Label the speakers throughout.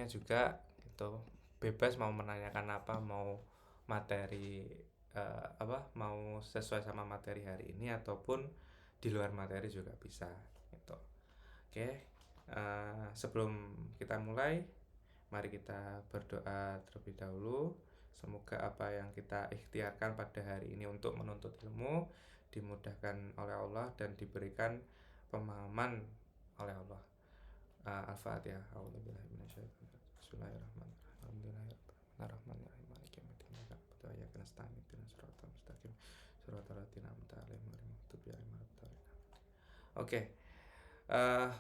Speaker 1: juga itu bebas mau menanyakan apa, mau materi mau sesuai sama materi hari ini ataupun di luar materi juga bisa gitu. Oke, sebelum kita mulai, mari kita berdoa terlebih dahulu. Semoga apa yang kita ikhtiarkan pada hari ini untuk menuntut ilmu dimudahkan oleh Allah dan diberikan pemahaman oleh Allah. Al-Fatihah. A'udzubillahi minasyaitonir rajim. Bismillahirrahmanirrahim. Alhamdulillahirrahmanirrahim. Maliki yaumiddin. Iyyaka na'budu wa iyyaka nasta'in. Ihdinas siratal mustaqim. Shiratal ladzina an'amta 'alaihim ghairil maghdubi 'alaihim waladdallin. Oke.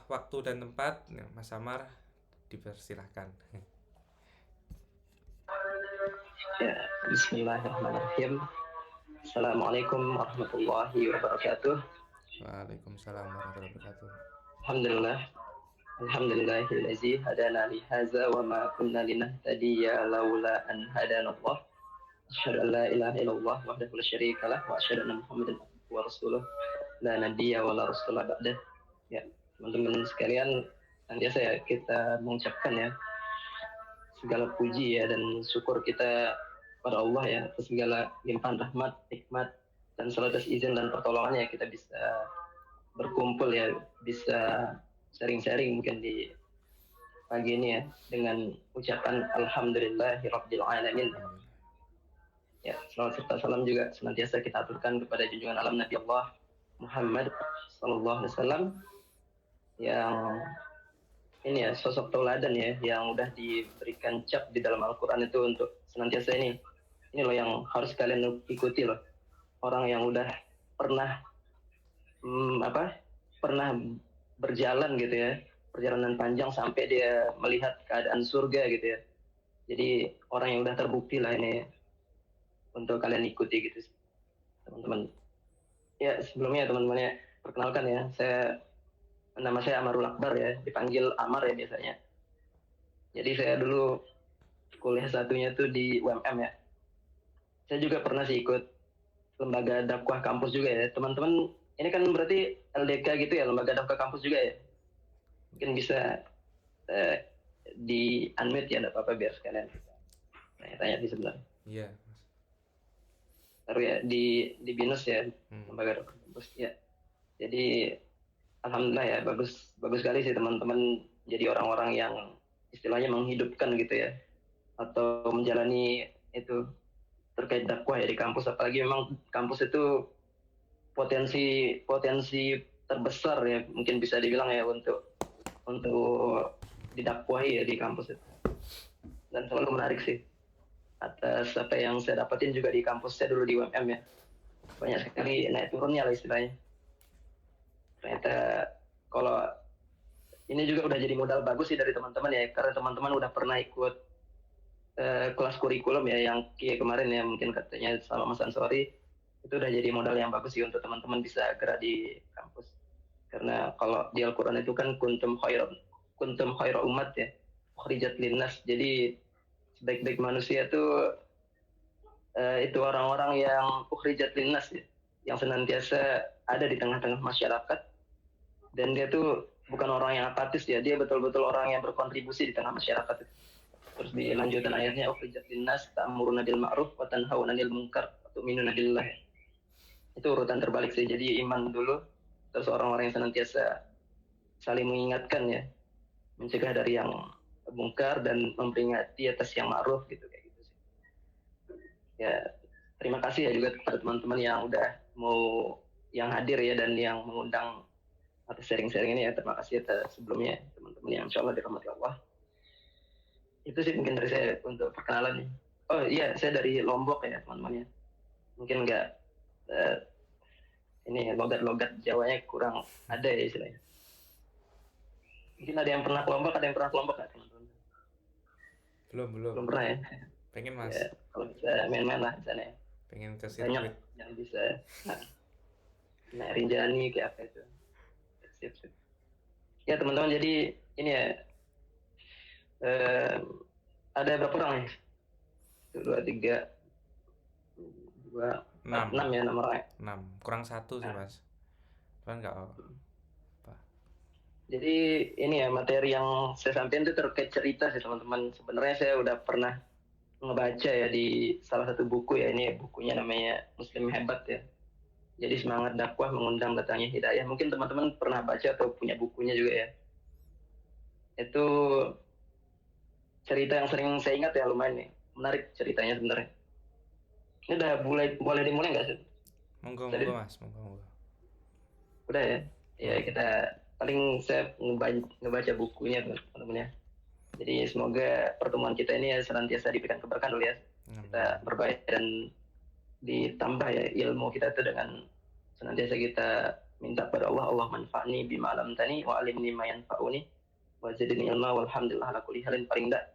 Speaker 1: Waktu dan tempat Mas Samar dipersilahkan.
Speaker 2: Ya, bismillahirrahmanirrahim. Assalamualaikum warahmatullahi wabarakatuh.
Speaker 1: Waalaikumsalam warahmatullahi wabarakatuh.
Speaker 2: Alhamdulillah. Alhamdulillahillazi hadana li hadza wa ma kunna linahtadiya laula an hadanallah. Asyhadu an la ilaha illallah wahdahu la syarikalah wa asyhadu anna Muhammadan abduhu wa rasuluh la nabiyya wa la rasula ba'dah. Ya, teman-teman sekalian, nanti saya kita mengucapkan ya segala puji ya dan syukur kita pada Allah ya atas segala limpahan rahmat, nikmat dan selalu atas izin dan pertolongannya kita bisa berkumpul ya, bisa sharing-sharing mungkin di pagi ini ya dengan ucapan alhamdulillahirabbil alamin. Ya, salawat serta salam juga senantiasa kita aturkan kepada junjungan alam Nabi Allah Muhammad sallallahu alaihi wasallam yang ini ya sosok tauladan ya yang udah diberikan cap di dalam Al-Qur'an itu untuk senantiasa ini loh yang harus kalian ikuti loh. Orang yang udah pernah pernah berjalan gitu ya, perjalanan panjang sampai dia melihat keadaan surga gitu ya. Jadi orang yang udah terbukti lah ini untuk kalian ikuti gitu teman-teman. Ya sebelumnya teman-teman ya perkenalkan ya, nama saya Amarul Akbar ya, dipanggil Amar ya biasanya. Jadi saya dulu kuliah satunya tuh di UMM ya. Saya juga pernah sih ikut lembaga dakwah kampus juga ya. Teman-teman ini kan berarti LDK gitu ya, lembaga dakwah kampus juga ya. Mungkin bisa di unmute ya, enggak apa-apa biar sekalian tanya-tanya di sebelah.
Speaker 1: Iya.
Speaker 2: Taruh ya di BINUS ya, lembaga dakwah kampus ya. Jadi alhamdulillah ya bagus sekali sih teman-teman jadi orang-orang yang istilahnya menghidupkan gitu ya atau menjalani itu terkait dakwah ya di kampus, apalagi memang kampus itu potensi terbesar ya mungkin bisa dibilang ya untuk didakwahi ya di kampus itu, dan selalu menarik sih atas apa yang saya dapatin juga di kampus saya dulu di UMM ya, banyak sekali naik turunnya lah istilahnya. Ternyata kalau ini juga udah jadi modal bagus sih dari teman-teman ya, karena teman-teman udah pernah ikut kelas kurikulum ya yang kemarin ya mungkin katanya sama Mas Ansori, itu udah jadi modal yang bagus sih untuk teman-teman bisa gerak di kampus. Karena kalau di Al-Quran itu kan kuntum khaira umat ya, ukhrijat linnas. Jadi sebaik-baik manusia itu orang-orang yang ukhrijat linnas ya, yang senantiasa ada di tengah-tengah masyarakat, dan dia tuh bukan orang yang apatis ya, dia betul-betul orang yang berkontribusi di tengah masyarakat. Terus di lanjutan ayatnya ukhrijat linnas ta'muruna bil ma'ruf wa tanhauna 'anil munkar wa tu'minuna billah. Itu urutan terbalik sih. Jadi iman dulu, terus orang-orang yang senantiasa saling mengingatkan ya, mencegah dari yang mungkar dan memperingati atas yang ma'ruf gitu kayak gitu sih. Ya, terima kasih ya juga kepada teman-teman yang udah mau yang hadir ya dan yang mengundang atas sharing-sharing ini ya. Terima kasih atas sebelumnya teman-teman yang insyaallah dirahmati Allah. Itu sih mungkin dari saya untuk perkenalan nih. Oh iya, saya dari Lombok ya teman-teman ya. Mungkin nggak ini logat-logat Jawanya kurang ada ya istilahnya. Mungkin ada yang pernah ke Lombok, ada yang pernah ke Lombok nggak teman-teman?
Speaker 1: Belum.
Speaker 2: Belum pernah ya.
Speaker 1: Pengen
Speaker 2: Ya,
Speaker 1: Mas.
Speaker 2: kalau bisa main-main lah di sana ya.
Speaker 1: Pengen ke
Speaker 2: Banyak
Speaker 1: sirkuit.
Speaker 2: yang bisa. Nah, Rinjani kayak apa itu. Sip. Ya teman-teman, jadi ini ya eh, ada berapa orang nih? 6 ya, 6 orang ya.
Speaker 1: 6. Kurang 1 sih
Speaker 2: Nah,
Speaker 1: Mas. Cuman nggak apa.
Speaker 2: Jadi ini ya materi yang saya sampaikan itu terkait cerita sih teman-teman. Sebenarnya saya udah pernah ngebaca ya di salah satu buku ya, ini bukunya namanya Muslim Hebat ya. Jadi semangat dakwah mengundang datangnya hidayah. Mungkin teman-teman pernah baca atau punya bukunya juga ya. Itu cerita yang sering saya ingat ya, lumayan nih. Menarik ceritanya sebenarnya. Ini udah boleh dimulai nggak sih?
Speaker 1: Monggo
Speaker 2: Tadi
Speaker 1: monggo Mas, monggo monggo.
Speaker 2: udah ya. Ya
Speaker 1: Hmm.
Speaker 2: kita paling saya ngebaca bukunya teman-teman ya. Jadi semoga pertemuan kita ini ya senantiasa diberikan keberkahan dulu ya. Kita
Speaker 1: Amin.
Speaker 2: berbaik dan ditambah ya ilmu kita itu dengan senantiasa kita minta pada Allah, Allah manfa'ni bima alamtani wa alimni ma yanfa'uni wa zidni ilma walhamdulillah ala kulli halin. Paling enggak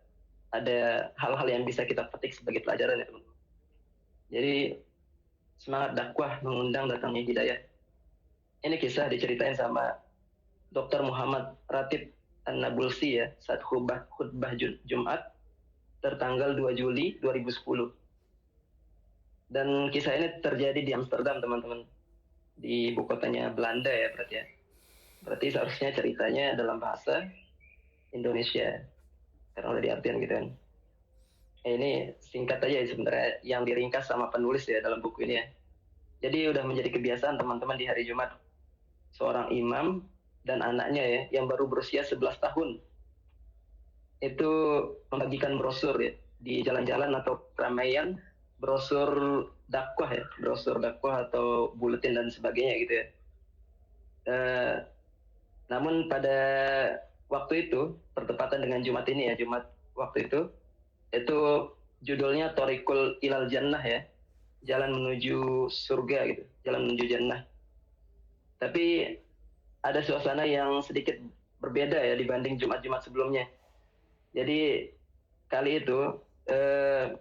Speaker 2: ada hal-hal yang bisa kita petik sebagai pelajaran ya teman-teman. Jadi semangat dakwah mengundang datangnya hidayah. Ini kisah diceritain sama Dr. Muhammad Ratib An-Nabulsi ya saat khutbah Jumat tertanggal 2 Juli 2010. Dan kisah ini terjadi di Amsterdam teman-teman, di ibu kotanya Belanda ya berarti ya. Berarti seharusnya ceritanya dalam bahasa Indonesia karena udah diartikan gitu kan. Ini singkat aja ya sebenarnya yang diringkas sama penulis ya dalam buku ini ya. Jadi udah menjadi kebiasaan teman-teman di hari Jumat seorang imam dan anaknya ya yang baru berusia 11 tahun itu membagikan brosur ya di jalan-jalan atau keramaian, brosur dakwah ya, brosur dakwah atau buletin dan sebagainya gitu ya. Eh, Namun pada waktu itu bertepatan dengan Jumat ini ya, Jumat waktu itu judulnya Torikul Ilal Jannah ya, jalan menuju surga gitu, jalan menuju jannah. Tapi ada suasana yang sedikit berbeda ya dibanding Jumat-Jumat sebelumnya. Jadi kali itu eh,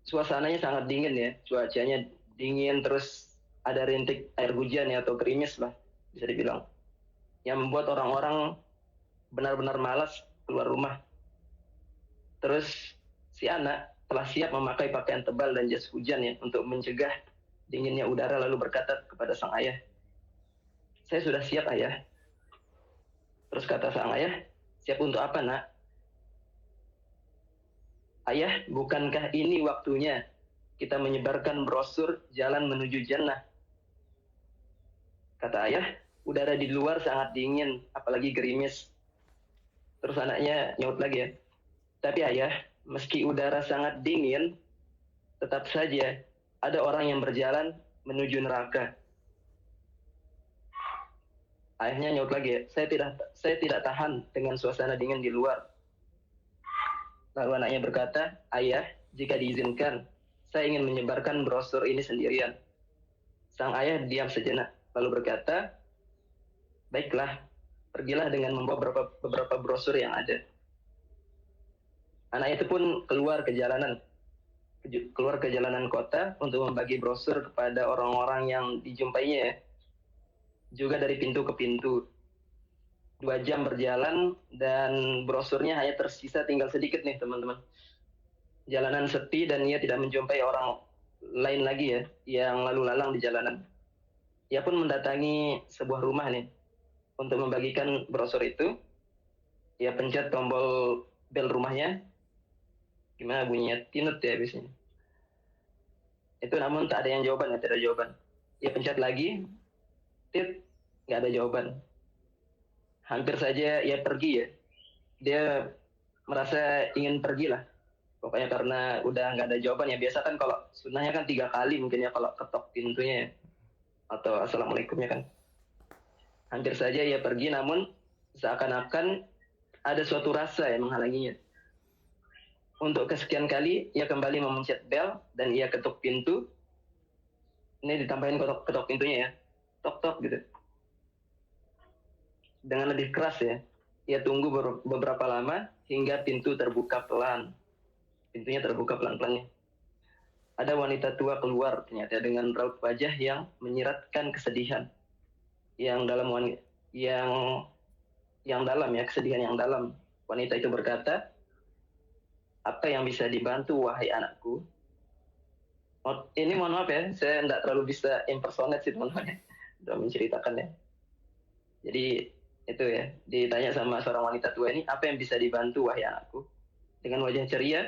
Speaker 2: suasananya sangat dingin ya, cuacanya dingin terus ada rintik air hujan ya atau gerimis lah bisa dibilang, yang membuat orang-orang benar-benar malas keluar rumah. Terus si anak telah siap memakai pakaian tebal dan jas hujan ya untuk mencegah dinginnya udara lalu berkata kepada sang ayah, saya sudah siap ayah. Terus kata sang ayah, siap untuk apa nak? Ayah, bukankah ini waktunya kita menyebarkan brosur jalan menuju jannah? Kata ayah, udara di luar sangat dingin, apalagi gerimis. Terus anaknya nyaut lagi ya, tapi ayah, meski udara sangat dingin, tetap saja ada orang yang berjalan menuju neraka. Ayahnya nyaut lagi ya, saya tidak tahan dengan suasana dingin di luar. Lalu anaknya berkata, ayah, jika diizinkan, saya ingin menyebarkan brosur ini sendirian. Sang ayah diam sejenak, lalu berkata, baiklah, pergilah dengan membawa beberapa brosur yang ada. Anak itu pun keluar ke jalanan kota untuk membagi brosur kepada orang-orang yang dijumpainya, juga dari pintu ke pintu. 2 jam berjalan dan brosurnya hanya tersisa tinggal sedikit nih teman-teman. Jalanan sepi dan ia tidak menjumpai orang lain lagi ya yang lalu lalang di jalanan. Ia pun mendatangi sebuah rumah nih untuk membagikan brosur itu. Ia pencet tombol bel rumahnya, gimana bunyinya, tinut ya biasanya. Itu namun tak ada yang jawaban, tidak ada jawaban. Ia pencet lagi, tit, nggak ada jawaban. Hampir saja ia pergi ya. Dia merasa ingin pergi lah. Pokoknya karena udah nggak ada jawaban ya. Biasa kan kalau sunnahnya kan 3 kali mungkin ya kalau ketok pintunya ya. Atau assalamualaikum ya kan. Hampir saja ia pergi namun seakan-akan ada suatu rasa yang menghalanginya. Untuk kesekian kali ia kembali memencet bel dan ia ketuk pintu. Ini ditambahin ketok pintunya ya. Tok-tok gitu. Dengan lebih keras ya. Ia tunggu beberapa lama hingga pintu terbuka pelan. Pintunya terbuka pelan-pelan. Ada wanita tua keluar ternyata dengan raut wajah yang menyiratkan kesedihan. Yang dalam yang yang dalam ya, kesedihan yang dalam. Wanita itu berkata, apa yang bisa dibantu wahai anakku? Ini mohon maaf ya, saya tidak terlalu bisa impersonate sih teman-teman. Udah menceritakan ya. Jadi Itu ya, ditanya sama seorang wanita tua ini, apa yang bisa dibantu wahai anakku? Dengan wajah ceria,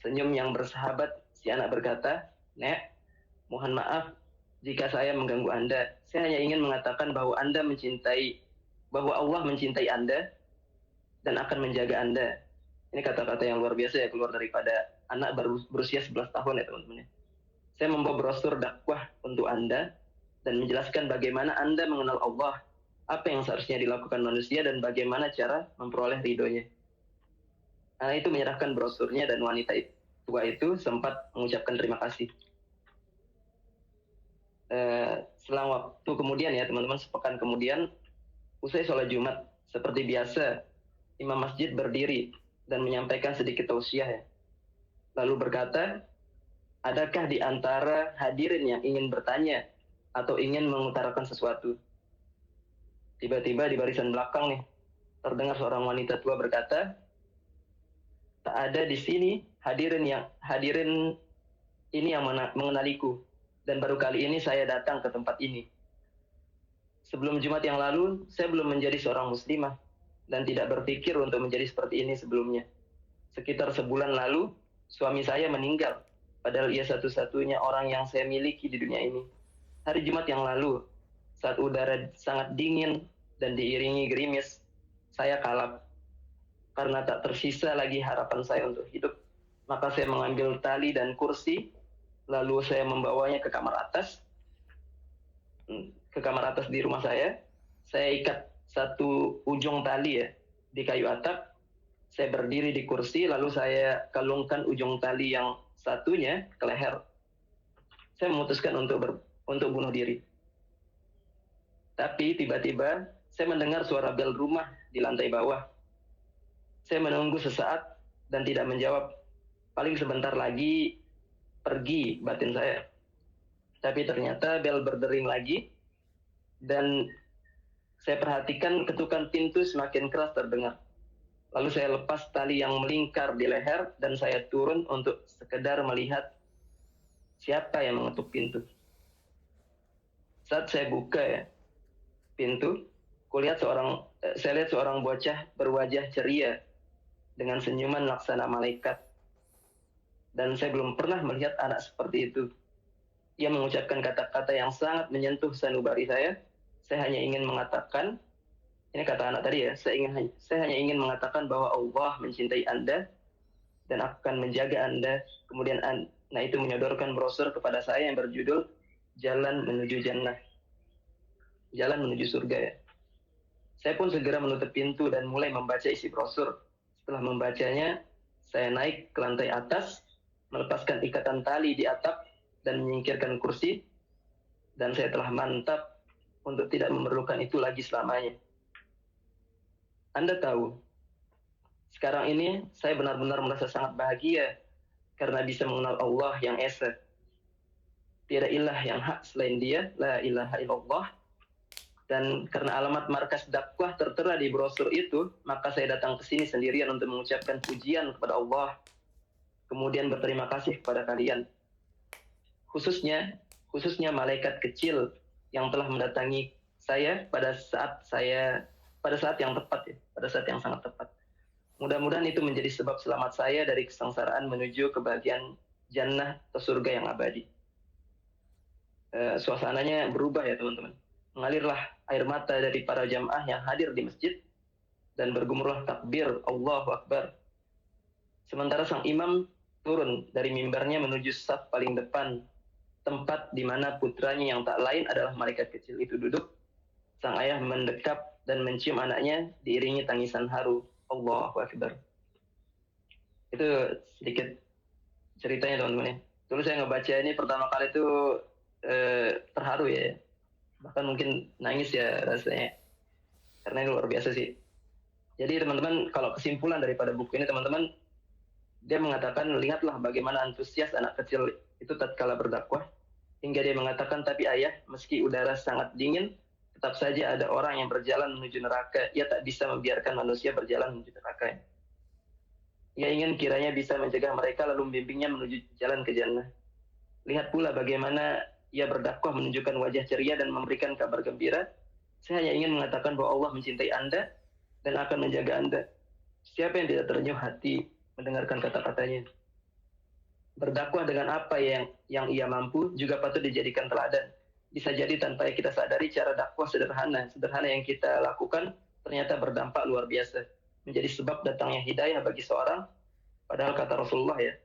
Speaker 2: senyum yang bersahabat, si anak berkata, Nek, mohon maaf jika saya mengganggu Anda. Saya hanya ingin mengatakan bahwa bahwa Allah mencintai Anda dan akan menjaga Anda. Ini kata-kata yang luar biasa ya, keluar daripada anak baru berusia 11 tahun ya teman-teman. Saya membawa brosur dakwah untuk Anda dan menjelaskan bagaimana Anda mengenal Allah, apa yang seharusnya dilakukan manusia, dan bagaimana cara memperoleh ridhonya. Anak itu menyerahkan brosurnya dan wanita tua itu sempat mengucapkan terima kasih. Selang waktu kemudian ya teman-teman, sepekan kemudian, usai sholat Jumat, seperti biasa, imam masjid berdiri dan menyampaikan sedikit tausiah ya. Lalu berkata, adakah di antara hadirin yang ingin bertanya atau ingin mengutarakan sesuatu? Tiba-tiba di barisan belakang nih, terdengar seorang wanita tua berkata, tak ada di sini hadirin ini yang mengenaliku, dan baru kali ini saya datang ke tempat ini. Sebelum Jumat yang lalu, saya belum menjadi seorang muslimah dan tidak berpikir untuk menjadi seperti ini sebelumnya. Sekitar sebulan lalu, suami saya meninggal, padahal ia satu-satunya orang yang saya miliki di dunia ini. Hari Jumat yang lalu, saat udara sangat dingin dan diiringi gerimis, saya kalap. Karena tak tersisa lagi harapan saya untuk hidup, maka saya mengambil tali dan kursi, lalu saya membawanya ke kamar atas di rumah saya. Saya ikat satu ujung tali ya di kayu atap. Saya berdiri di kursi, lalu saya kalungkan ujung tali yang satunya ke leher. Saya memutuskan untuk bunuh diri. Tapi tiba-tiba saya mendengar suara bel rumah di lantai bawah. Saya menunggu sesaat dan tidak menjawab. Paling sebentar lagi pergi batin saya. Tapi ternyata bel berdering lagi dan saya perhatikan ketukan pintu semakin keras terdengar. Lalu saya lepas tali yang melingkar di leher dan saya turun untuk sekedar melihat siapa yang mengetuk pintu. Saat saya buka ya pintu, saya lihat seorang bocah berwajah ceria dengan senyuman laksana malaikat. Dan saya belum pernah melihat anak seperti itu. Ia mengucapkan kata-kata yang sangat menyentuh sanubari saya. Saya hanya ingin mengatakan, ini kata anak tadi ya, saya hanya ingin mengatakan bahwa Allah mencintai Anda dan akan menjaga Anda. Kemudian anak itu menyodorkan brosur kepada saya yang berjudul Jalan Menuju Jannah, Jalan Menuju Surga ya. Saya pun segera menutup pintu dan mulai membaca isi brosur. Setelah membacanya, saya naik ke lantai atas, melepaskan ikatan tali di atap dan menyingkirkan kursi, dan saya telah mantap untuk tidak memerlukan itu lagi selamanya. Anda tahu, sekarang ini saya benar-benar merasa sangat bahagia karena bisa mengenal Allah yang esa. Tiada ilah yang hak selain Dia, la ilaha illallah. Dan karena alamat markas dakwah tertera di brosur itu, maka saya datang ke sini sendirian untuk mengucapkan pujian kepada Allah, kemudian berterima kasih kepada kalian. Khususnya malaikat kecil yang telah mendatangi saya pada saat yang tepat ya, pada saat yang sangat tepat. Mudah-mudahan itu menjadi sebab selamat saya dari kesengsaraan menuju kebahagiaan jannah atau surga yang abadi. Suasananya berubah ya teman-teman. Mengalirlah air mata dari para jamaah yang hadir di masjid dan bergumurlah takbir Allahu Akbar. Sementara sang imam turun dari mimbarnya menuju saf paling depan, tempat di mana putranya yang tak lain adalah malaikat kecil itu duduk. Sang ayah mendekap dan mencium anaknya diiringi tangisan haru. Allahu Akbar. Itu sedikit ceritanya teman-teman ya. Dulu saya ngebaca ini pertama kali itu terharu ya. Bahkan mungkin nangis ya rasanya. Karena ini luar biasa sih. Jadi teman-teman, kalau kesimpulan daripada buku ini teman-teman, dia mengatakan, lihatlah bagaimana antusias anak kecil itu tatkala berdakwah, hingga dia mengatakan, tapi ayah, meski udara sangat dingin, tetap saja ada orang yang berjalan menuju neraka. Ia tak bisa membiarkan manusia berjalan menuju neraka. Ia ingin kiranya bisa mencegah mereka lalu membimbingnya menuju jalan ke jannah. Lihat pula bagaimana ia berdakwah menunjukkan wajah ceria dan memberikan kabar gembira, Saya hanya ingin mengatakan bahwa Allah mencintai Anda dan akan menjaga Anda. Siapa yang tidak terenyuh hati mendengarkan kata-katanya? Berdakwah dengan apa yang ia mampu juga patut dijadikan teladan. Bisa jadi tanpa kita sadari cara dakwah sederhana yang kita lakukan ternyata berdampak luar biasa. Menjadi sebab datangnya hidayah bagi seorang, padahal kata Rasulullah ya,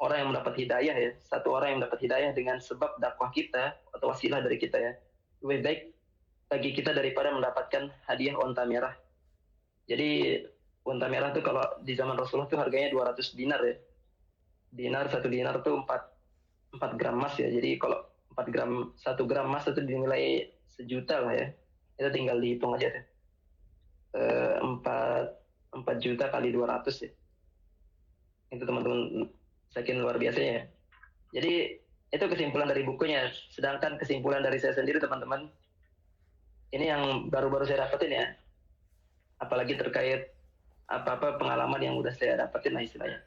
Speaker 2: orang yang mendapat hidayah ya, satu orang yang mendapat hidayah dengan sebab dakwah kita atau wasilah dari kita ya, lebih baik bagi kita daripada mendapatkan hadiah onta merah. Jadi onta merah tuh kalau di zaman Rasulullah tuh harganya 200 dinar ya. Satu dinar tuh 4 gram emas ya. Jadi kalau 4 gram 1 gram emas itu dinilai sejuta lah ya. Itu tinggal dihitung aja deh. 4 juta kali 200 ya. Itu teman-teman saking luar biasanya ya. Jadi itu kesimpulan dari bukunya. Sedangkan kesimpulan dari saya sendiri teman-teman, ini yang baru-baru saya dapetin ya. Apalagi terkait apa-apa pengalaman yang udah saya dapetin lah istilahnya.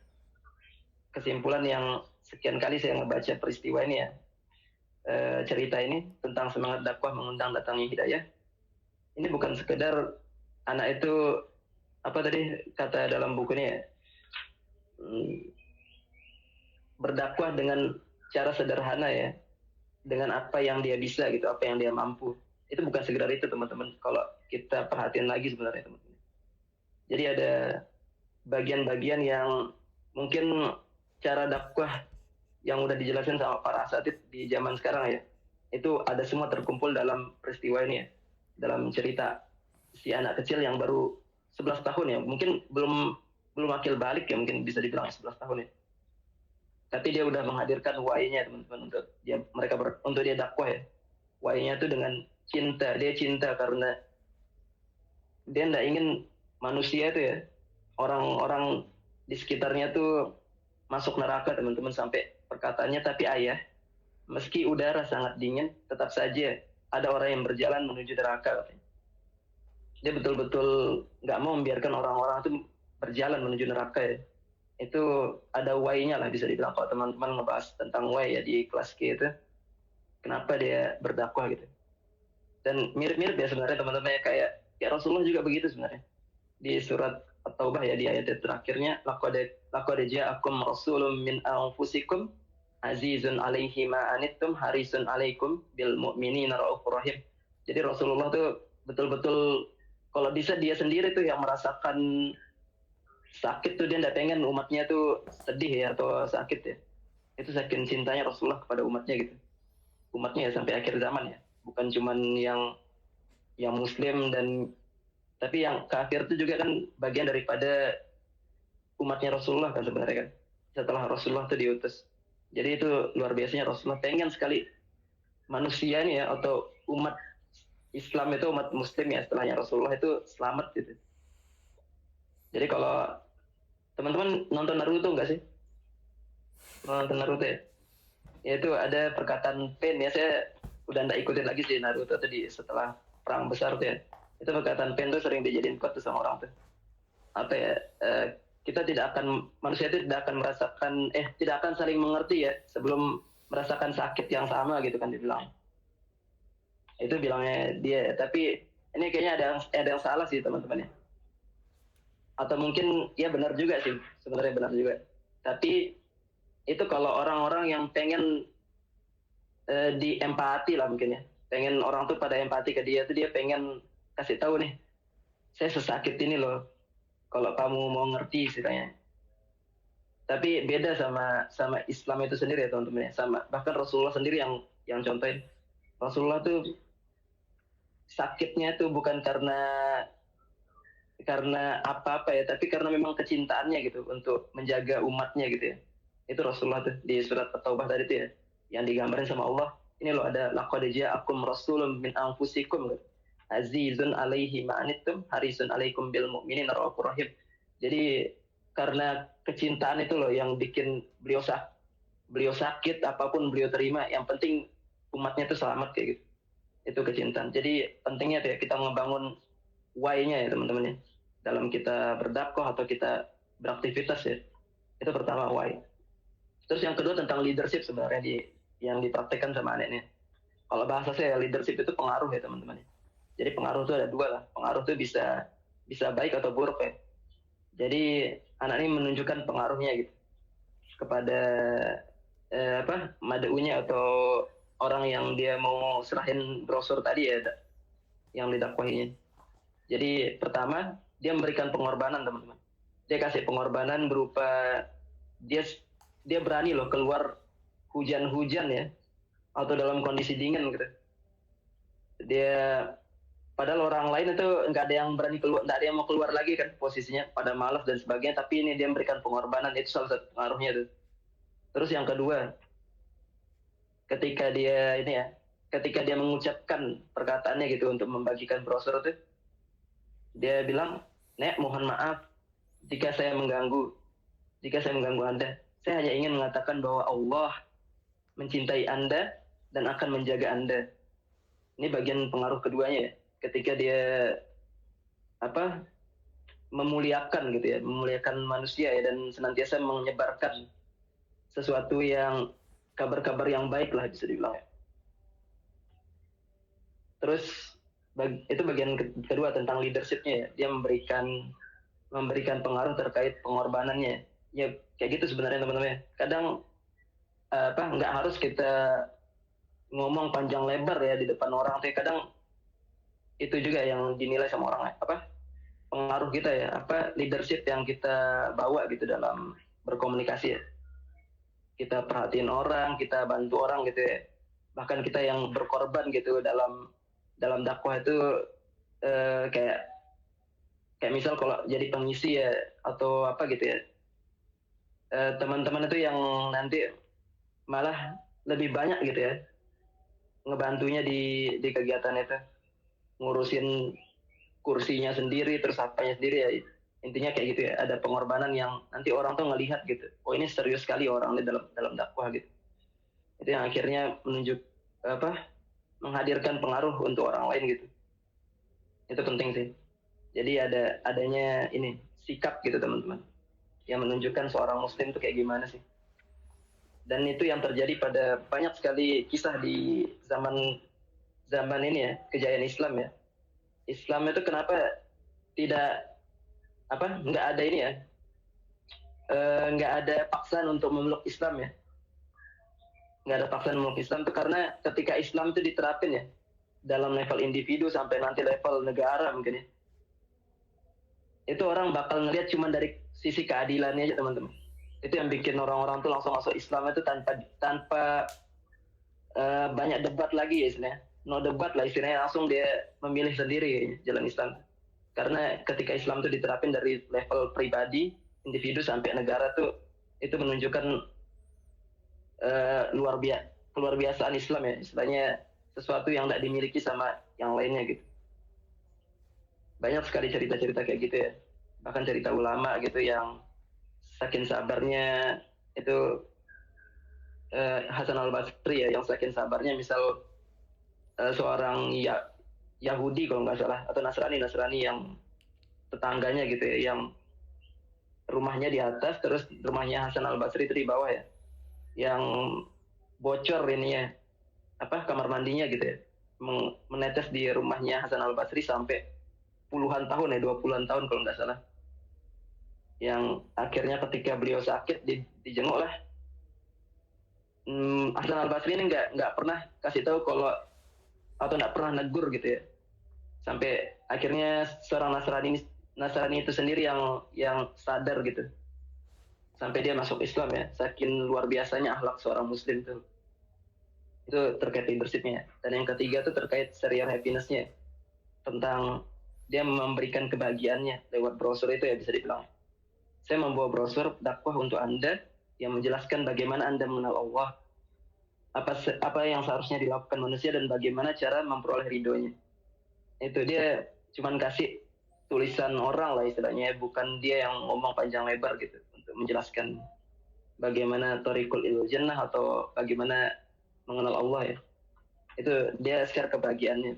Speaker 2: Kesimpulan yang sekian kali saya ngebaca peristiwa ini ya, cerita ini tentang semangat dakwah mengundang datangnya hidayah. Ini bukan sekedar anak itu apa tadi kata dalam bukunya ya, berdakwah dengan cara sederhana ya, dengan apa yang dia bisa gitu, apa yang dia mampu. Itu bukan sekedar itu teman-teman. Kalau kita perhatiin lagi sebenarnya teman-teman. Jadi ada bagian-bagian yang mungkin cara dakwah yang udah dijelasin sama para asatid di zaman sekarang ya, itu ada semua terkumpul dalam peristiwa ini ya, dalam cerita si anak kecil yang baru 11 tahun ya, mungkin belum akil balik ya, mungkin bisa dibilang 11 tahun ya, tapi dia udah menghadirkan wainya teman-teman untuk dia dakwah ya. Wainya tuh dengan cinta, dia cinta karena dia nggak ingin manusia itu ya, orang-orang di sekitarnya tuh masuk neraka teman-teman, sampai perkataannya, tapi ayah, meski udara sangat dingin, tetap saja ada orang yang berjalan menuju neraka. Dia betul-betul nggak mau membiarkan orang-orang itu berjalan menuju neraka ya. Itu ada why-nya lah bisa dibilang kalau teman-teman ngebahas tentang why ya di kelas K itu. Kenapa dia berdakwah gitu. Dan mirip-mirip ya sebenarnya teman-teman ya, kayak ya Rasulullah juga begitu sebenarnya. Di surat At-Taubah ya, di ayat terakhirnya, laqad ja'akum rasulun min anfusikum azizun alaihi ma anittum harisun alaikum bil mu'minina raufur rahim. Jadi Rasulullah tuh betul-betul kalau bisa dia sendiri tuh yang merasakan sakit tuh, dia nggak pengen umatnya tuh sedih ya atau sakit ya. Itu saking cintanya Rasulullah kepada umatnya gitu. Umatnya ya sampai akhir zaman ya. Bukan cuman yang muslim dan tapi yang kafir itu juga kan bagian daripada umatnya Rasulullah kan sebenarnya kan. Setelah Rasulullah itu diutus. Jadi itu luar biasanya Rasulullah pengen sekali manusia ini ya, atau umat Islam itu, umat muslim ya setelahnya Rasulullah itu selamat gitu. Jadi kalau teman-teman nonton Naruto nggak sih? Nonton Naruto ya? Ya itu ada perkataan Pain ya, saya udah nggak ikutin lagi sih Naruto tadi setelah perang besar tuh ya. Itu perkataan Pain tuh sering dijadiin quote tuh sama orang tuh. Apa ya? Manusia itu tidak akan merasakan, tidak akan saling mengerti ya sebelum merasakan sakit yang sama gitu kan dibilang. Itu bilangnya dia, tapi ini kayaknya ada yang salah sih teman-teman ya. Atau mungkin ya benar juga sih, sebenarnya benar juga. Tapi itu kalau orang-orang yang pengen diempati lah mungkin ya, pengen orang tuh pada empati ke dia tuh, dia pengen kasih tahu nih, saya sesakit ini loh, kalau kamu mau ngerti ceritanya. Tapi beda sama Islam itu sendiri ya teman-teman ya, sama bahkan Rasulullah sendiri yang contohin. Rasulullah tuh sakitnya tuh bukan karena apa-apa ya, tapi karena memang kecintaannya gitu untuk menjaga umatnya gitu ya. Itu Rasulullah tuh di surat At-Taubah tadi tuh ya, yang digambarin sama Allah. Ini loh ada laqad ja'akum rasulun min anfusikum gitu. Azizun alaihi ma'anittum harisun alaikum bil mu'minin raufur rahim. Jadi karena kecintaan itu loh yang bikin beliau sakit apapun beliau terima, yang penting umatnya itu selamat kayak gitu. Itu kecintaan. Jadi pentingnya tuh ya kita ngebangun why-nya ya teman-teman ya, dalam kita berdakwah atau kita beraktivitas ya. Itu pertama why. Terus yang kedua tentang leadership sebenarnya yang dipraktekkan sama anaknya. Kalau bahasa saya leadership itu pengaruh ya teman-teman. Jadi pengaruh itu ada dua lah. Pengaruh itu bisa baik atau buruk ya. Jadi anak ini menunjukkan pengaruhnya gitu kepada madaunya atau orang yang dia mau serahin brosur tadi ya, yang didakwahinya. Jadi pertama dia memberikan pengorbanan teman-teman. Dia kasih pengorbanan berupa dia dia berani loh keluar hujan-hujan ya, atau dalam kondisi dingin gitu. Dia padahal orang lain itu nggak ada yang berani keluar, nggak ada yang mau keluar lagi kan posisinya pada malas dan sebagainya. Tapi ini dia memberikan pengorbanan, itu salah satu pengaruhnya tuh. Terus yang kedua, ketika dia ini ya, ketika dia mengucapkan perkataannya gitu untuk membagikan brosur itu, dia bilang, Nek, mohon maaf jika saya mengganggu, Anda. Saya hanya ingin mengatakan bahwa Allah mencintai Anda dan akan menjaga Anda. Ini bagian pengaruh keduanya ya. Ketika dia memuliakan gitu ya, memuliakan manusia ya, dan senantiasa menyebarkan sesuatu yang kabar-kabar yang baik lah bisa dibilang ya. Terus itu bagian kedua tentang leadershipnya ya. Dia memberikan pengaruh terkait pengorbanannya. Ya kayak gitu sebenarnya teman-teman. Kadang nggak harus kita ngomong panjang lebar ya di depan orang. Tapi kadang itu juga yang dinilai sama orang pengaruh kita ya, leadership yang kita bawa gitu dalam berkomunikasi ya. Kita perhatiin orang, kita bantu orang gitu ya. Bahkan kita yang berkorban gitu dalam dakwah itu kayak misal kalau jadi pengisi ya atau apa gitu ya. Teman-teman itu yang nanti malah lebih banyak gitu ya ngebantunya di kegiatan itu, ngurusin kursinya sendiri terus apanya sendiri ya. Intinya kayak gitu ya, ada pengorbanan yang nanti orang tuh ngelihat gitu, oh ini serius sekali orang di dalam dakwah gitu. Itu yang akhirnya menghadirkan pengaruh untuk orang lain gitu. Itu penting sih. Jadi adanya ini sikap gitu teman-teman, yang menunjukkan seorang muslim itu kayak gimana sih. Dan itu yang terjadi pada banyak sekali kisah di zaman ini ya, kejayaan Islam ya. Islam itu kenapa tidak nggak ada ini ya, nggak ada paksaan untuk memeluk Islam ya. Nggak ada paksaan memeluk Islam itu karena ketika Islam itu diterapin ya dalam level individu sampai nanti level negara mungkin ya, itu orang bakal ngelihat cuma dari sisi keadilannya aja teman-teman. Itu yang bikin orang-orang tuh langsung masuk Islam itu tanpa banyak debat lagi ya istilahnya. No debat lah istilahnya, langsung dia memilih sendiri jalan Islam. Karena ketika Islam itu diterapin dari level pribadi, individu sampai negara tuh, itu menunjukkan luar biasaan Islam ya, istilahnya sesuatu yang tidak dimiliki sama yang lainnya gitu. Banyak sekali cerita-cerita kayak gitu ya, bahkan cerita ulama gitu yang saking sabarnya itu, Hasan al-Basri ya, yang saking sabarnya misal seorang Yahudi kalau nggak salah atau Nasrani yang tetangganya gitu ya, yang rumahnya di atas terus rumahnya Hasan al-Basri itu di bawah ya, yang bocor ininya kamar mandinya gitu ya, menetes di rumahnya Hasan al-Basri sampai puluhan tahun ya, 20-an tahun kalau nggak salah, yang akhirnya ketika beliau sakit dijenguk lah. Hasan al-Basri ini nggak pernah kasih tahu kalau, atau nggak pernah negur gitu ya, sampai akhirnya seorang Nasrani itu sendiri yang sadar gitu, sampai dia masuk Islam ya, saking luar biasanya akhlak seorang muslim tuh. Itu terkait leadershipnya. Dan yang ketiga tuh terkait serial happiness-nya, tentang dia memberikan kebahagiaannya lewat brosur itu ya, bisa dibilang saya membawa brosur dakwah untuk Anda yang menjelaskan bagaimana Anda mengenal Allah, apa yang seharusnya dilakukan manusia, dan bagaimana cara memperoleh ridhonya. Itu dia cuman kasih tulisan orang lah istilahnya, bukan dia yang ngomong panjang lebar gitu untuk menjelaskan bagaimana thoriqul ilal jannah atau bagaimana mengenal Allah ya. Itu dia share kebahagiaannya.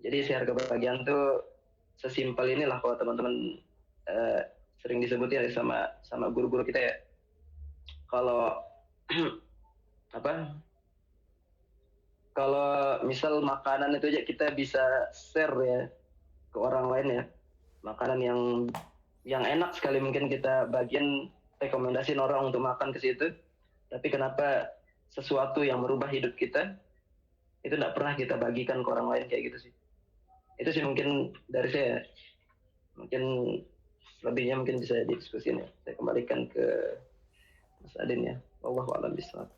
Speaker 2: Jadi share kebahagiaan tuh sesimpel inilah kalau teman-teman sering disebut ya sama guru-guru kita ya. Kalau kalau misal makanan itu aja kita bisa share ya ke orang lain ya, makanan yang enak sekali mungkin kita bagian rekomendasiin orang untuk makan ke situ, tapi kenapa sesuatu yang merubah hidup kita itu tidak pernah kita bagikan ke orang lain kayak gitu sih. Itu sih mungkin dari saya. Mungkin lebihnya mungkin bisa didiskusin ya. Saya kembalikan ke Mas Adin ya. Wallahu a'lam bishawab.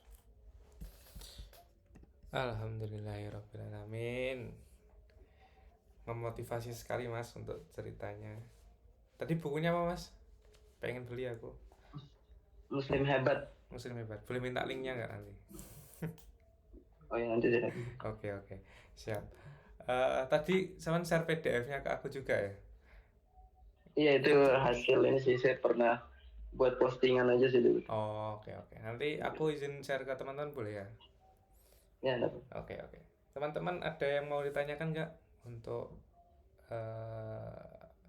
Speaker 1: Alhamdulillahirrahmanirrahim. Memotivasi sekali mas untuk ceritanya. Tadi bukunya apa mas? Pengen beli aku.
Speaker 2: Muslim hebat.
Speaker 1: Muslim hebat. Boleh minta linknya nggak nanti?
Speaker 2: Oh ya nanti saya.
Speaker 1: Oke, siap. Tadi sama share PDF-nya ke aku juga ya?
Speaker 2: Iya itu hasil ini sih, saya pernah buat postingan aja sih dulu.
Speaker 1: Oh, oke. Nanti aku izin share ke teman-teman boleh ya?
Speaker 2: Ya dapat.
Speaker 1: Oke. Teman-teman ada yang mau ditanyakan nggak untuk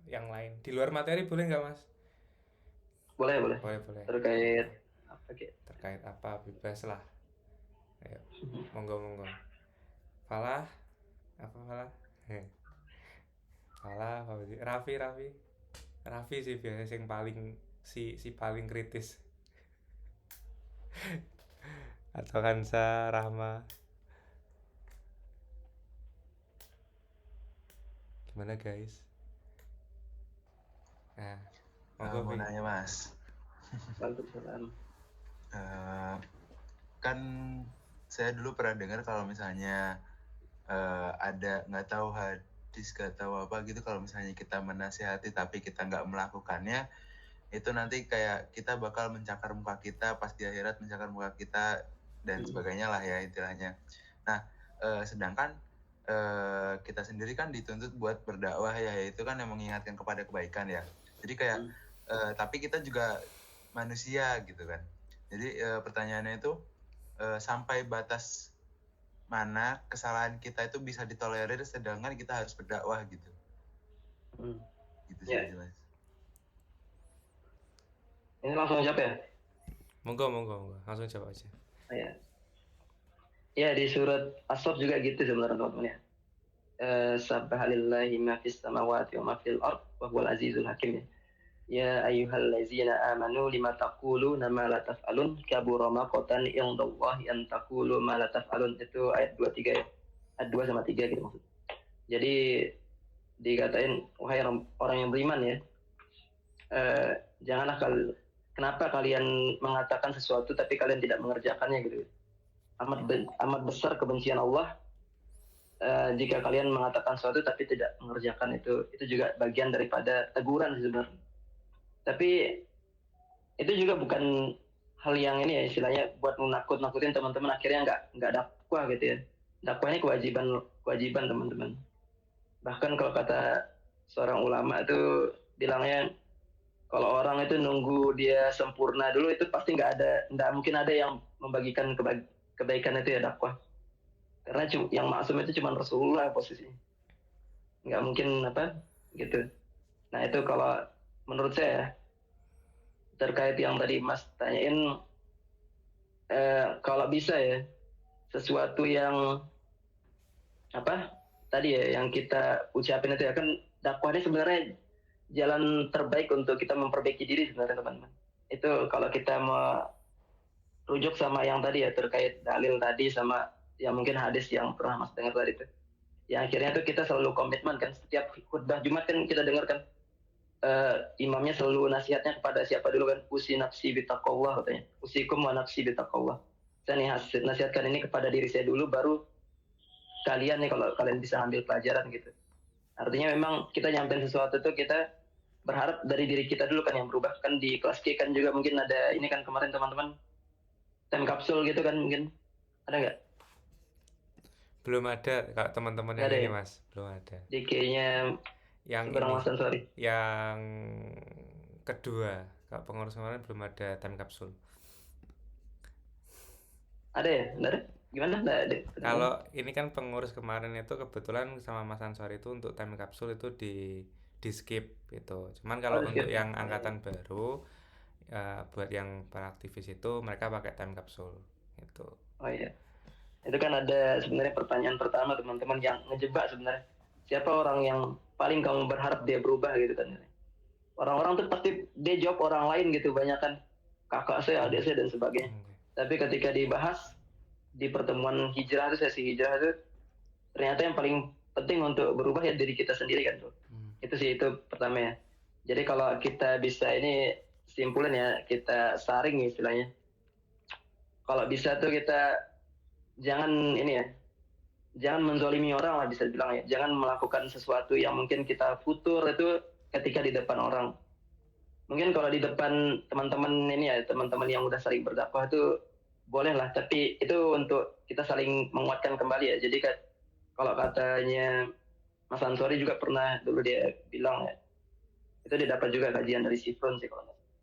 Speaker 1: yang lain? Di luar materi boleh nggak mas?
Speaker 2: Boleh.
Speaker 1: Boleh.
Speaker 2: Terkait apa gitu?
Speaker 1: Terkait apa bebas lah. Ayo, monggo. Falah, apa Falah? Falah, apa sih? Raffi sih biasanya yang paling si paling kritis. Atau Kansa, Rahma. Gimana guys? Nah, monggo
Speaker 3: Mau
Speaker 1: Vi.
Speaker 3: nanya mas,
Speaker 2: Waalaikumsalam.
Speaker 3: kan saya dulu pernah dengar kalau misalnya ada nggak tahu hadis nggak tahu apa gitu, kalau misalnya kita menasihati tapi kita nggak melakukannya, itu nanti kayak kita bakal mencakar muka kita, pas di akhirat mencakar muka kita dan sebagainya lah ya istilahnya. Nah sedangkan kita sendiri kan dituntut buat berdakwah ya, itu kan yang mengingatkan kepada kebaikan ya. Jadi kayak tapi kita juga manusia gitu kan. Jadi pertanyaannya itu sampai batas mana kesalahan kita itu bisa ditolerir sedangkan kita harus berdakwah gitu. Gitu sih jelas.
Speaker 2: Ini langsung jawab ya?
Speaker 1: Monggo. Langsung jawab aja.
Speaker 2: Ya di surat As-Saff juga gitu sebenarnya teman-teman ya. Subhanallahi ma fis samawati wa ma fil ard wa huwal azizul hakim ya. Ya ayyuhallazina amanu lima taquluna ma la taf'alun kabura maqtan indallahi an taqulu ma la taf'alun. Itu ayat 23 ya. Ayat 2 sama 3 gitu maksud. Jadi dikatain wahai orang yang beriman ya, janganlah kenapa kalian mengatakan sesuatu tapi kalian tidak mengerjakannya gitu. Amat besar kebencian Allah jika kalian mengatakan sesuatu tapi tidak mengerjakan. Itu juga bagian daripada teguran sebenarnya. Tapi itu juga bukan hal yang ini ya, istilahnya buat menakut-nakutin teman-teman akhirnya nggak dakwah gitu ya. Dakwah ini kewajiban teman-teman. Bahkan kalau kata seorang ulama itu bilangnya, kalau orang itu nunggu dia sempurna dulu itu pasti nggak mungkin ada yang membagikan kebaikan itu ya dakwah. Karena yang maksum itu cuma Rasulullah posisinya. Nggak mungkin apa gitu. Nah itu kalau menurut saya terkait yang tadi Mas tanyain, kalau bisa ya sesuatu yang apa tadi ya yang kita ucapin itu ya, kan dakwah ini sebenarnya jalan terbaik untuk kita memperbaiki diri sebenarnya teman-teman. Itu kalau kita mau rujuk sama yang tadi ya terkait dalil tadi sama yang mungkin hadis yang pernah Mas dengar tadi itu. Ya akhirnya tuh kita selalu komitmen kan, setiap khutbah Jumat kan kita dengar kan imamnya selalu nasihatnya kepada siapa dulu kan, usi nafsi bitaqwallah katanya, usikum wa nafsi bitaqwallah. Saya nasihatkan ini kepada diri saya dulu, baru kalian nih kalau kalian bisa ambil pelajaran gitu. Artinya memang kita nyampein sesuatu tuh kita berharap dari diri kita dulu kan yang berubah. Kan di kelas K kan juga mungkin ada ini kan kemarin teman-teman time kapsul gitu kan, mungkin ada nggak?
Speaker 1: Belum ada kalau teman-teman yang ini mas, belum ada.
Speaker 2: Di K-nya
Speaker 1: yang ini, yang kedua, kalau pengurus kemarin belum ada time kapsul.
Speaker 2: Ada ya? Benar? Gimana?
Speaker 1: Kalau ini kan pengurus kemarin itu kebetulan sama Mas Ansor itu untuk time kapsul itu di skip gitu. Cuman kalau untuk yang angkatan baru buat yang para aktivis itu mereka pakai time kapsul gitu.
Speaker 2: Oh iya. Itu kan ada sebenarnya pertanyaan pertama teman-teman yang ngejebak sebenarnya. Siapa orang yang paling kamu berharap dia berubah gitu kan? Orang-orang tuh pasti dia jawab orang lain gitu, banyak kan kakak saya, adik saya dan sebagainya. Tapi ketika dibahas di pertemuan hijrah itu, sesi hijrah itu, ternyata yang paling penting untuk berubah ya diri kita sendiri kan tuh. Itu sih, itu pertama ya. Jadi kalau kita bisa ini simpulan ya, kita saring istilahnya. Kalau bisa tuh kita jangan ini ya, jangan menzolimi orang lah bisa dibilang ya. Jangan melakukan sesuatu yang mungkin kita futur itu ketika di depan orang. Mungkin kalau di depan teman-teman ini ya, teman-teman yang udah sering berdakwah itu boleh lah, tapi itu untuk kita saling menguatkan kembali ya. Jadi kalau katanya Mas Ansori juga pernah dulu dia bilang ya, itu dia dapat juga kajian dari Sifron sih kalau nggak salah.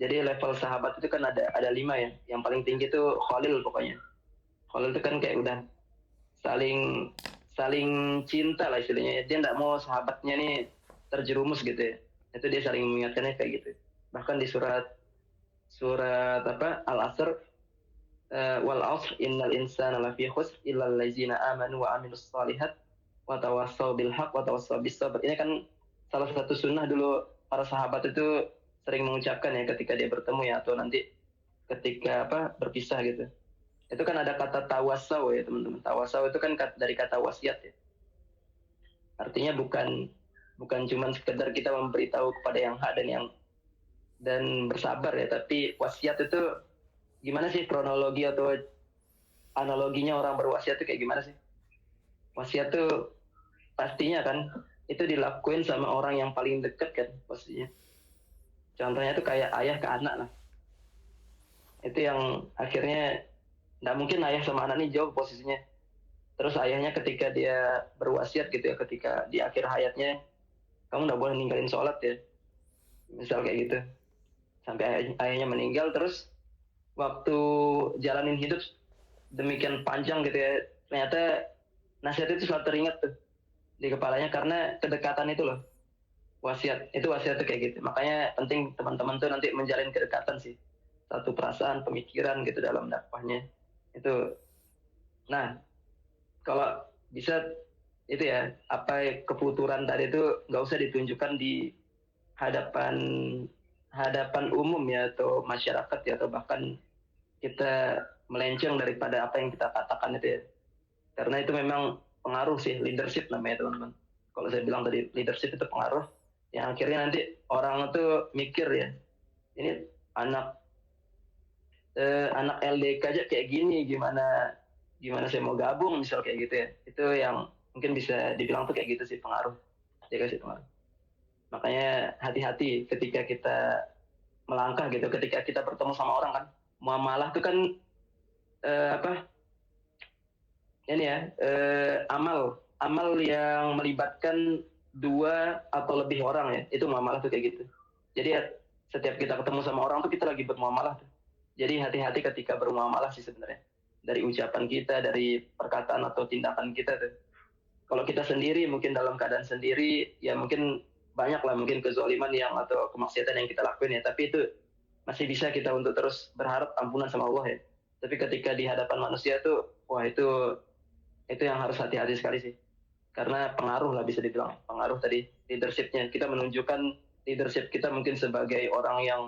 Speaker 2: Jadi level sahabat itu kan ada 5 ya. Yang paling tinggi itu Khalil pokoknya. Khalil itu kan kayak udah saling saling cinta lah istilahnya. Dia nggak mau sahabatnya nih terjerumus gitu ya. Itu dia saling mengingatkannya kayak gitu. Bahkan di surat surat apa Al-Asr, wal asr innal insana lafi khusr illal ladzina amanu wa amilus shalihat wa tawassaw bil haqq wa tawassaw bis sabr. Ini kan salah satu sunnah dulu para sahabat itu sering mengucapkan ya ketika dia bertemu ya, atau nanti ketika apa berpisah gitu. Itu kan ada kata tawasaw ya teman-teman. Tawasaw itu kan dari kata wasiat ya. Artinya bukan cuma sekedar kita memberitahu kepada yang hak dan bersabar ya, tapi wasiat itu gimana sih kronologi atau analoginya orang berwasiat itu kayak gimana sih? Wasiat tuh pastinya kan itu dilakuin sama orang yang paling dekat kan pastinya. Contohnya tuh kayak ayah ke anak lah. Itu yang akhirnya nggak mungkin ayah sama anak ini jauh posisinya. Terus ayahnya ketika dia berwasiat gitu ya, ketika di akhir hayatnya, kamu nggak boleh ninggalin sholat ya, misal kayak gitu. Sampai ayahnya meninggal, terus waktu jalanin hidup demikian panjang gitu ya, ternyata nasihat itu selalu teringat tuh di kepalanya karena kedekatan itu loh. Wasiat tuh kayak gitu. Makanya penting teman-teman tuh nanti menjalin kedekatan sih, satu perasaan, pemikiran gitu dalam dakwahnya itu. Nah, kalau bisa itu ya, apa kefuturan tadi itu nggak usah ditunjukkan di hadapan hadapan umum ya, atau masyarakat ya, atau bahkan kita melenceng daripada apa yang kita katakan itu ya. Karena itu memang pengaruh sih, leadership namanya teman-teman. Kalau saya bilang tadi leadership itu pengaruh yang akhirnya nanti orang itu mikir ya, ini anak anak LDK aja kayak gini, gimana gimana saya mau gabung misal kayak gitu ya. Itu yang mungkin bisa dibilang tuh kayak gitu sih, pengaruh ya kasih pengaruh. Makanya hati-hati ketika kita melangkah gitu, ketika kita bertemu sama orang kan, muamalah tuh kan apa ini ya, amal yang melibatkan 2 atau lebih orang ya, itu muamalah tuh kayak gitu. Jadi ya, setiap kita ketemu sama orang tuh kita lagi bermuamalah tuh. Jadi hati-hati ketika bermuamalah sih sebenarnya, dari ucapan kita, dari perkataan atau tindakan kita tuh. Kalau kita sendiri mungkin dalam keadaan sendiri ya mungkin banyak lah mungkin kezaliman yang atau kemaksiatan yang kita lakuin ya, tapi itu masih bisa kita untuk terus berharap ampunan sama Allah ya. Tapi ketika di hadapan manusia tuh, wah itu yang harus hati-hati sekali sih. Karena pengaruh lah bisa dibilang, pengaruh tadi leadershipnya. Kita menunjukkan leadership kita mungkin sebagai orang yang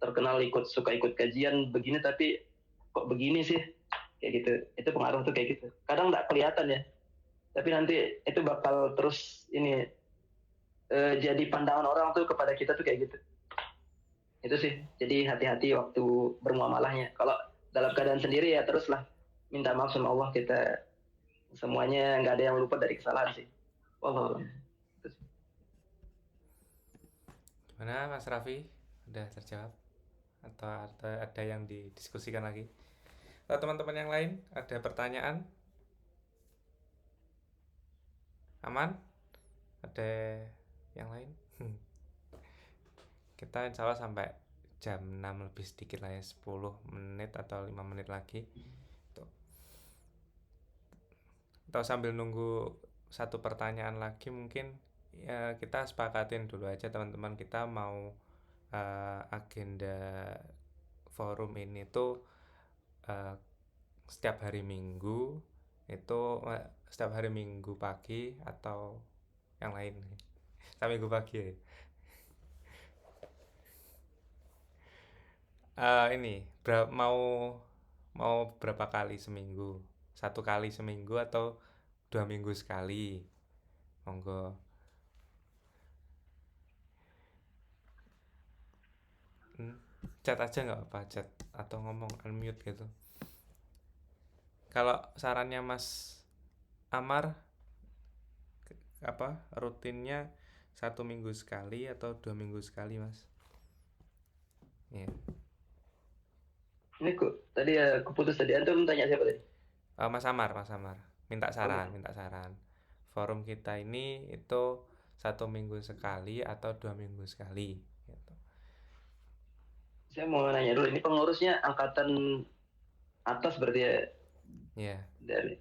Speaker 2: terkenal suka ikut kajian begini, tapi kok begini sih kayak gitu. Itu pengaruh tuh kayak gitu. Kadang nggak kelihatan ya, tapi nanti itu bakal terus ini jadi pandangan orang tuh kepada kita tuh kayak gitu. Itu sih. Jadi hati-hati waktu bermuamalahnya. Kalau dalam keadaan sendiri ya teruslah minta maaf sama Allah, kita semuanya nggak ada yang lupa dari kesalahan sih. Wallah. Itu sih.
Speaker 1: Gimana Mas Raffi? Udah terjawab? Atau ada yang didiskusikan lagi? Atau teman-teman yang lain ada pertanyaan? Aman? Ada yang lain? Kita insya Allah sampai jam 6 lebih sedikit lah ya, 10 menit atau 5 menit lagi. Tuh. Atau sambil nunggu satu pertanyaan lagi mungkin ya, kita sepakatin dulu aja teman-teman, kita mau agenda forum ini tuh setiap hari Minggu itu setiap hari Minggu pagi atau yang lain. Setiap Minggu pagi ya. Ini mau mau berapa kali seminggu? 1 kali seminggu atau 2 minggu sekali? Monggo. Chat aja nggak apa, chat atau ngomong unmute gitu. Kalau sarannya Mas Amar, apa rutinnya 1 minggu sekali atau 2 minggu sekali, Mas? Iya.
Speaker 2: Ini kok tadi ya keputus tadi, antum tanya siapa tadi?
Speaker 1: Mas Amar, minta saran. Forum kita ini itu 1 minggu sekali atau 2 minggu sekali, gitu.
Speaker 2: Saya mau nanya dulu, ini pengurusnya angkatan atas berarti ya?
Speaker 1: Iya.
Speaker 2: Dari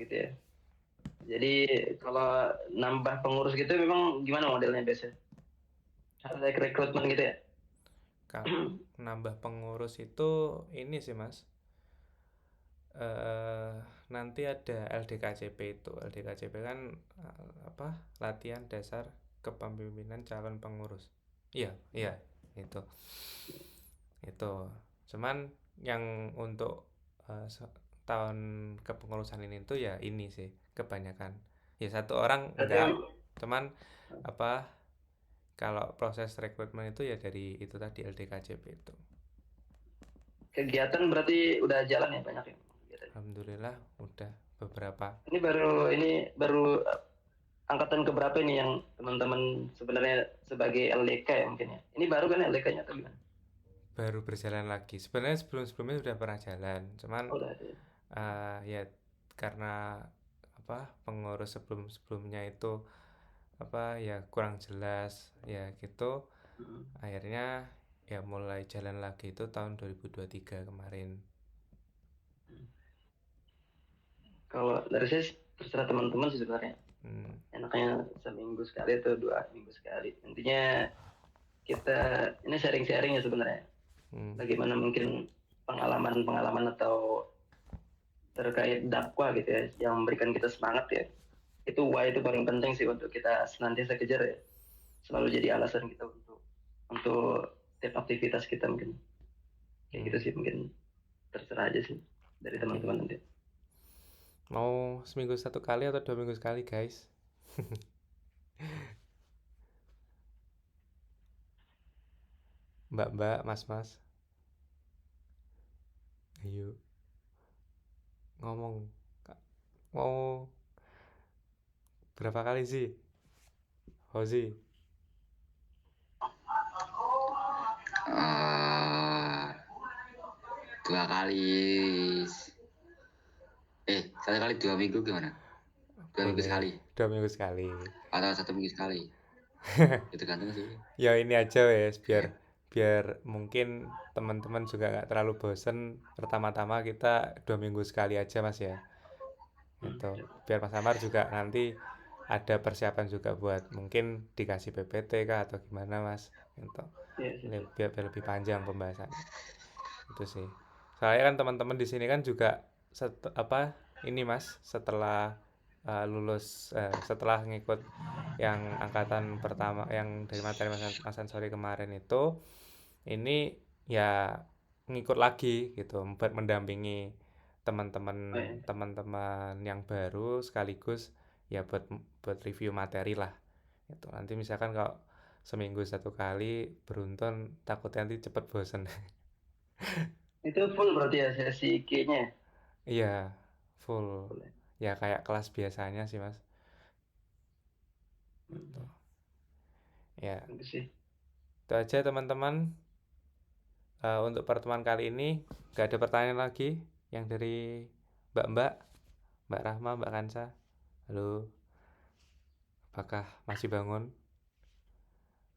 Speaker 2: gitu ya. Jadi kalau nambah pengurus gitu memang gimana modelnya biasanya? Ada rekrutmen gitu ya?
Speaker 1: Kalau nambah pengurus itu ini sih, Mas. Nanti ada LDKCP itu. LDKCP kan apa? Latihan dasar kepemimpinan calon pengurus. Iya, itu. Cuman yang untuk tahun kepengurusan ini tuh ya ini sih kebanyakan. Ya 1 orang enggak. Cuman apa? Kalau proses rekrutmen itu ya dari itu tadi LDKCP itu.
Speaker 2: Kegiatan berarti udah jalan ya banyak ya?
Speaker 1: Alhamdulillah udah beberapa.
Speaker 2: Ini baru angkatan keberapa nih yang teman-teman sebenarnya sebagai LDK ya mungkin ya? Ini baru kan LDK-nya atau gimana?
Speaker 1: Baru berjalan lagi. Sebenarnya sebelumnya sudah pernah jalan. Cuman ya karena apa pengurus sebelumnya itu apa ya kurang jelas ya gitu. Akhirnya ya mulai jalan lagi itu tahun 2023 kemarin.
Speaker 2: Kalau dari saya terserah teman-teman sih sebenarnya. Enaknya seminggu sekali atau 2 minggu sekali. Intinya kita ini sharing-sharing ya sebenarnya. Bagaimana mungkin pengalaman atau terkait dakwah gitu ya yang memberikan kita semangat ya. Itu why itu paling penting sih untuk kita senantiasa kejar ya. Selalu jadi alasan kita untuk tiap aktivitas kita mungkin. Kayak gitu sih mungkin terserah aja sih dari teman-teman nanti.
Speaker 1: Mau seminggu 1 kali atau 2 minggu sekali, guys? Mbak, mas. Ayo. Ngomong. Mau berapa kali sih? Hozi.
Speaker 4: 2 kali 1 kali 2 minggu gimana? 2 minggu sekali?
Speaker 1: 2 minggu sekali
Speaker 4: atau 1 minggu sekali? Itu gantung sih
Speaker 1: ya ini aja wes biar mungkin teman-teman juga nggak terlalu bosen. Pertama-tama kita 2 minggu sekali aja, Mas ya, gitu. Biar Mas Amar juga nanti ada persiapan juga buat mungkin dikasih PPT kah atau gimana, Mas, gitu. Biar lebih panjang pembahasannya itu sih. Soalnya kan teman-teman di sini kan juga ini Mas setelah lulus setelah ngikut yang angkatan pertama yang dari materi Mas Ansori kemarin itu ini ya ngikut lagi gitu buat mendampingi teman-teman yang baru sekaligus ya buat review materi lah itu. Nanti misalkan kalau seminggu 1 kali beruntun takutnya nanti cepet bosen.
Speaker 2: Itu full berarti ya sesi Q-nya?
Speaker 1: Iya, full. Ya kayak kelas biasanya sih, Mas. Gitu. Ya. Itu aja teman-teman. Untuk pertemuan kali ini gak ada pertanyaan lagi yang dari Mbak Rahma, Mbak Kansa. Halo. Apakah masih bangun?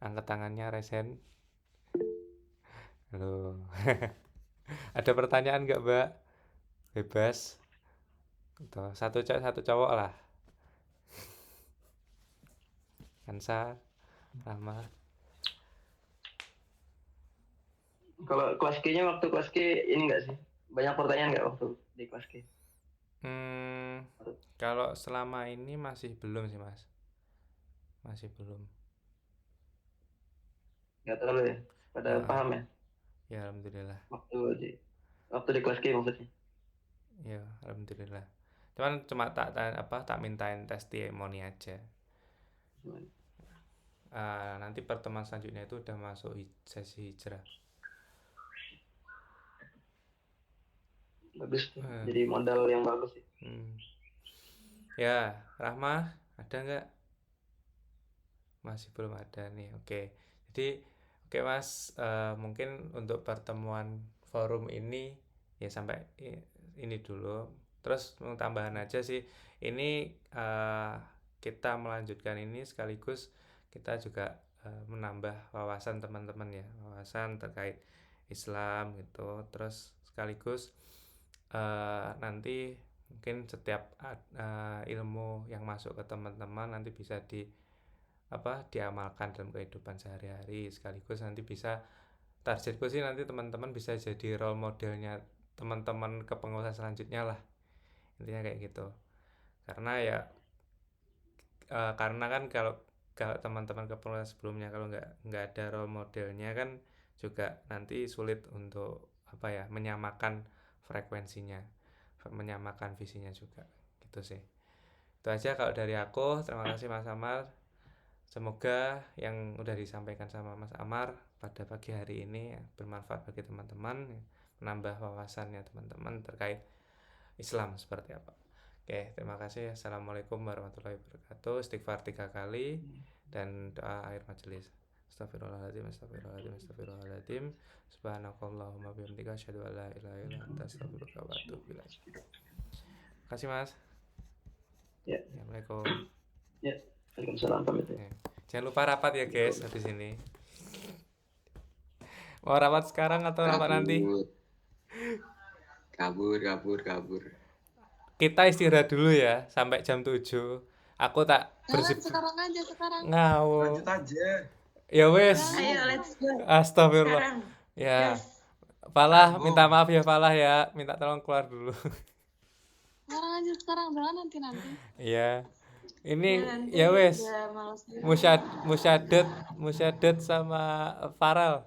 Speaker 1: Angkat tangannya, resen. Halo. Ada pertanyaan gak, Mbak? Bebas. Gitu. Satu cowok lah. Kansa, Rahma.
Speaker 2: Kalau kelas Q-nya waktu kelas Q ini enggak sih? banyak pertanyaan nggak waktu di kelas K?
Speaker 1: Kalau selama ini masih belum sih Mas, masih belum.
Speaker 2: Nggak terlalu ya, pada paham ya
Speaker 1: Ya alhamdulillah.
Speaker 2: waktu di kelas K maksudnya.
Speaker 1: Ya alhamdulillah. Cuma tak mintain testimoni aja. Nanti pertemuan selanjutnya itu udah masuk sesi hijrah.
Speaker 2: Bagus tuh. Jadi modal yang bagus sih.
Speaker 1: Ya, Rahma ada nggak? Masih belum ada nih. Oke. Jadi oke Mas, mungkin untuk pertemuan forum ini ya sampai ini dulu. Terus mau tambahan aja sih, ini kita melanjutkan ini sekaligus kita juga menambah wawasan teman-teman ya, wawasan terkait Islam gitu. Terus sekaligus nanti mungkin setiap ilmu yang masuk ke teman-teman nanti bisa diamalkan dalam kehidupan sehari-hari, sekaligus nanti bisa, targetku sih nanti teman-teman bisa jadi role modelnya teman-teman kepengurusan selanjutnya lah, intinya kayak gitu. Karena ya karena kan kalau teman-teman kepengurusan sebelumnya kalau nggak ada role modelnya kan juga nanti sulit untuk menyamakan frekuensinya, menyamakan visinya juga gitu sih. Itu aja kalau dari aku. Terima kasih Mas Amar. Semoga yang udah disampaikan sama Mas Amar pada pagi hari ini bermanfaat bagi teman-teman, menambah wawasannya teman-teman terkait Islam seperti apa. Oke, terima kasih. Assalamualaikum warahmatullahi wabarakatuh. Istighfar 3 kali dan doa akhir majelis. Astagfirullahaladzim, astagfirullahaladzim, astagfirullahaladzim. Subhanakallahumma bihamdika asyhadu an la ilaha illa anta astaghfiruka wa atubu ilaik. Terima kasih Mas.
Speaker 2: Ya.
Speaker 1: Assalamualaikum.
Speaker 2: Ya. Waalaikumsalam pamit ya.
Speaker 1: Jangan lupa rapat ya guys habis ini. Mau rapat sekarang atau rapat nanti?
Speaker 4: Kabur.
Speaker 1: Kita istirahat dulu ya sampai jam 7. Aku tak
Speaker 5: sekarang aja.
Speaker 1: Ngawur.
Speaker 3: Lanjut aja.
Speaker 1: Ya wes.
Speaker 5: Ayo let's go.
Speaker 1: Astagfirullah. Ya. Falah, minta maaf ya Falah ya. Minta tolong keluar dulu.
Speaker 5: Sekarang jangan nanti.
Speaker 1: Iya. Ini ya wes. Musyadat sama Farel.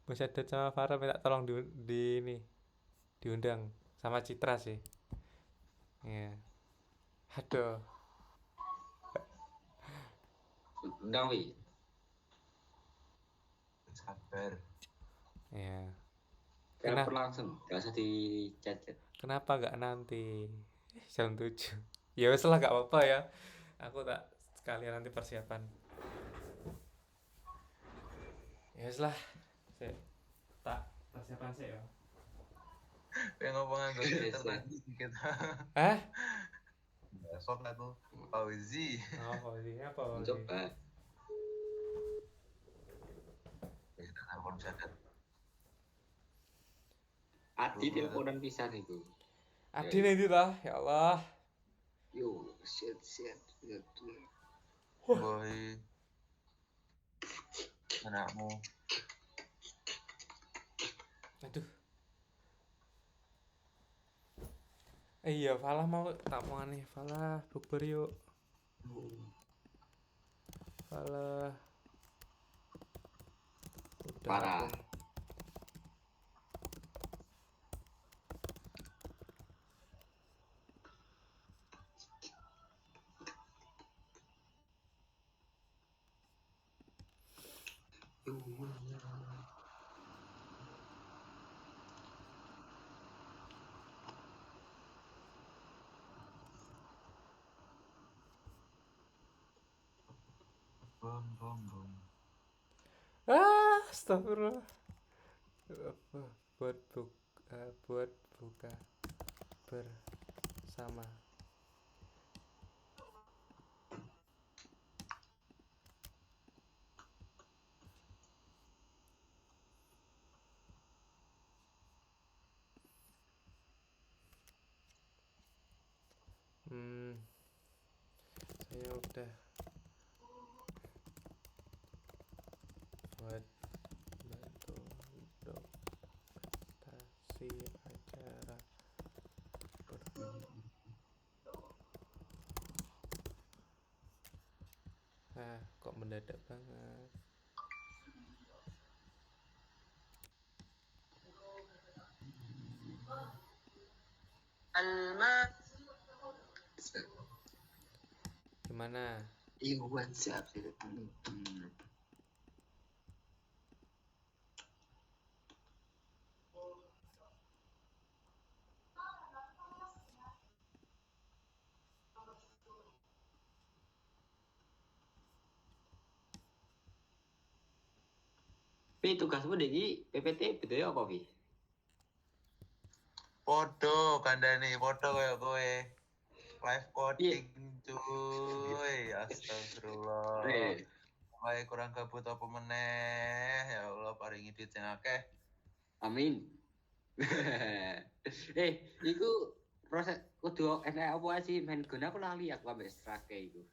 Speaker 1: Musyadat sama Farel minta tolong diundang sama Citra sih. Ya. Aduh.
Speaker 4: Undang wi.
Speaker 3: Sabar.
Speaker 1: Ya.
Speaker 4: Telepon langsung, gak usah di chat.
Speaker 1: Kenapa gak nanti jam 7? Ya wes lah, gak apa-apa ya. Aku tak sekalian nanti persiapan. Ya wes lah. Tak persiapan sih ya.
Speaker 3: Kayak ngomongan gue tadi kita. Besok lah tuh Fauzi.
Speaker 1: Fauzi apa?
Speaker 4: Coba.
Speaker 3: Kita telepon Musyadat.
Speaker 4: Adi teleponan pisan itu.
Speaker 1: Adi nih itu lah, ya Allah.
Speaker 4: Yo, shit.
Speaker 3: Boy. Anakmu.
Speaker 1: Aduh. Iya, Falah mau tak mau nih, Falah bukber yuk. Falah.
Speaker 4: Parah.
Speaker 3: Bom.
Speaker 1: Astagfirullah. Buat buka bersama. Saya udah buat bantu mendadak banget. Gimana?
Speaker 4: Iya, WhatsApp sih. Pi, tugasmu Degi PPT betul ya apa, Pi?
Speaker 3: Podo kandani podo koyo kowe. Live coding cuy. Astagfirullah.
Speaker 4: Re,
Speaker 3: Wae kurang gabut apa meneh. Ya Allah paringi duit sing akeh.
Speaker 4: amin. Iku proses kudu enak apa sih main guna aku lali aku ambek strake iku.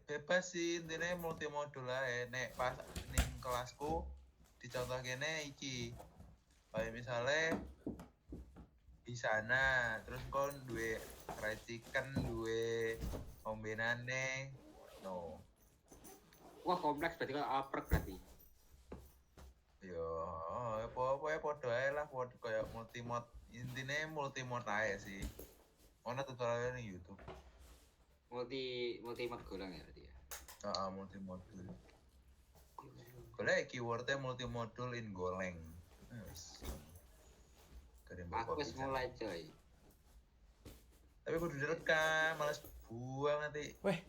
Speaker 3: Bebas sih intine multimodul ae. Nek pas ning kelasku dicontoh kene iki. Kayak misalnya di sana terus kon duwe fried chicken, duwe ombenane. No.
Speaker 4: Wah, kompleks berarti kalau aprek berarti.
Speaker 3: Yo, apa ya podo ae lah, podo kayak multimod. Intine multimod ae sih. Ono tutorialnya ning YouTube.
Speaker 4: Multi mod golang ya berarti ya.
Speaker 3: Heeh, multimodul. Golek keywordnya multimodul in Golang. Wis.
Speaker 4: Aku wis mulai coy.
Speaker 3: Tapi kudu direkam, males buang nanti.
Speaker 1: Weh,